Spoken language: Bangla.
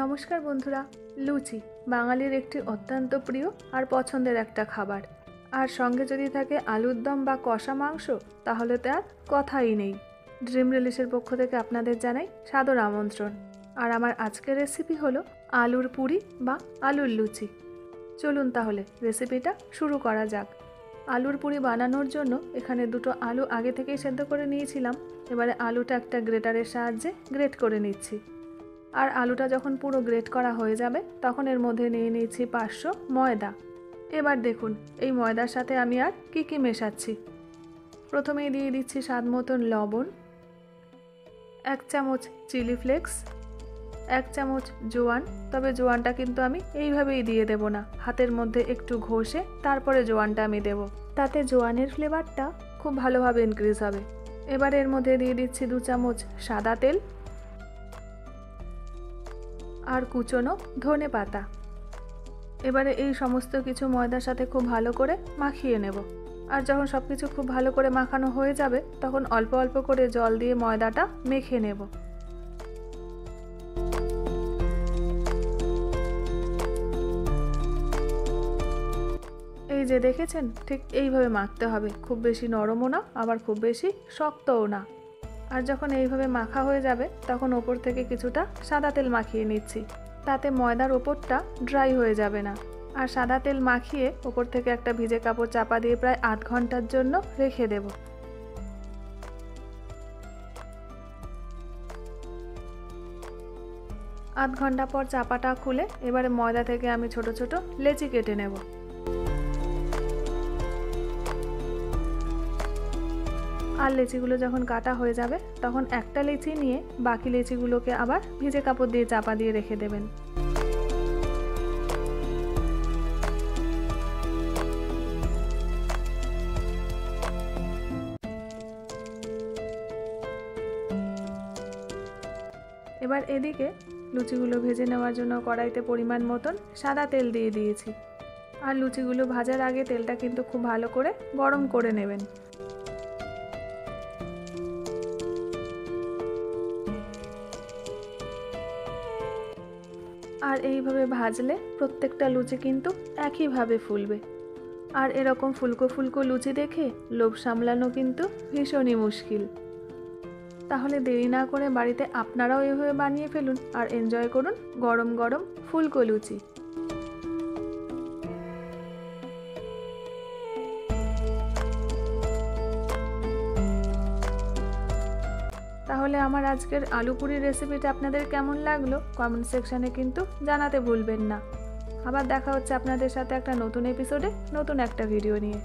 নমস্কার বন্ধুরা। লুচি বাঙালির একটি অত্যন্ত প্রিয় আর পছন্দের একটা খাবার। আর সঙ্গে যদি থাকে আলুর দম বা কষা মাংস, তাহলে তো আর কথাই নেই। ড্রিম রিলিশের পক্ষ থেকে আপনাদের জানাই সাদর আমন্ত্রণ। আর আমার আজকের রেসিপি হলো আলুর পুরি বা আলুর লুচি। চলুন তাহলে রেসিপিটা শুরু করা যাক। আলুর পুরি বানানোর জন্য এখানে দুটো আলু আগে থেকেই সেদ্ধ করে নিয়েছিলাম। এবারে আলুটা একটা গ্রেটারের সাহায্যে গ্রেট করে নিচ্ছি। আর আলুটা যখন পুরো গ্রেট করা হয়ে যাবে তখন এর মধ্যে নিয়ে নিচ্ছি 500 ময়দা। এবার দেখুন এই ময়দার সাথে আমি আর কি মেশাচ্ছি। প্রথমেই দিয়ে দিচ্ছি স্বাদ মতন লবণ, 1 চামচ চিলি ফ্লেক্স, 1 চামচ জোয়ান। তবে জোয়ানটা কিন্তু আমি এইভাবেই দিয়ে দেব না, হাতের মধ্যে একটু ঘষে তারপরে জোয়ানটা আমি দেব, তাতে জোয়ানের ফ্লেভারটা খুব ভালোভাবে ইনক্রিজ হবে। এবার এর মধ্যে দিয়ে দিচ্ছি 2 চামচ সাদা তেল আর কুচনো ধনে পাতা। এবারে এই সমস্ত কিছু ময়দার সাথে খুব ভালো করে মাখিয়ে নেব। আর যখন সব কিছু খুব ভালো করে মাখানো হয়ে যাবে তখন অল্প অল্প করে জল দিয়ে ময়দাটা মেখে নেব। এই যে দেখেছেন, ঠিক এইভাবে মাখতে হবে, খুব বেশি নরমও না আবার খুব বেশি শক্তও না। আর যখন এইভাবে মাখা হয়ে যাবে তখন ওপর থেকে কিছুটা সাদা তেল মাখিয়ে নিচ্ছি, তাতে ময়দার ওপরটা ড্রাই হয়ে যাবে না। আর সাদা তেল মাখিয়ে ওপর থেকে একটা ভিজে কাপড় চাপা দিয়ে প্রায় 8 ঘন্টার জন্য রেখে দেব। আধ ঘন্টা পর চাপাটা খুলে এবারে ময়দা থেকে আমি ছোট ছোট লেচি কেটে নেব। আর লেচিগুলো যখন কাটা হয়ে যাবে তখন একটা লেচি নিয়ে বাকি লেচিগুলোকে আবার ভিজে কাপড় দিয়ে চাপা দিয়ে রেখে দেবেন। এবার এদিকে লুচিগুলো ভেজে নেওয়ার জন্য কড়াইতে পরিমাণ মতন সাদা তেল দিয়ে দিয়েছি। আর লুচিগুলো ভাজার আগে তেলটা কিন্তু খুব ভালো করে গরম করে নেবেন। আর এইভাবে ভাজলে প্রত্যেকটা লুচি কিন্তু একইভাবে ফুলবে। আর এরকম ফুলকো ফুলকো লুচি দেখে লোভ সামলানো কিন্তু ভীষণই মুশকিল। তাহলে দেরি না করে বাড়িতে আপনারাও এভাবে বানিয়ে ফেলুন আর এনজয় করুন গরম গরম ফুলকো লুচি। তাহলে আমার আজকের আলু পুরি রেসিপিটা আপনাদের কেমন লাগলো কমেন্ট সেকশানে কিন্তু জানাতে ভুলবেন না। আবার দেখা হচ্ছে আপনাদের সাথে একটা নতুন এপিসোডে নতুন একটা ভিডিও নিয়ে।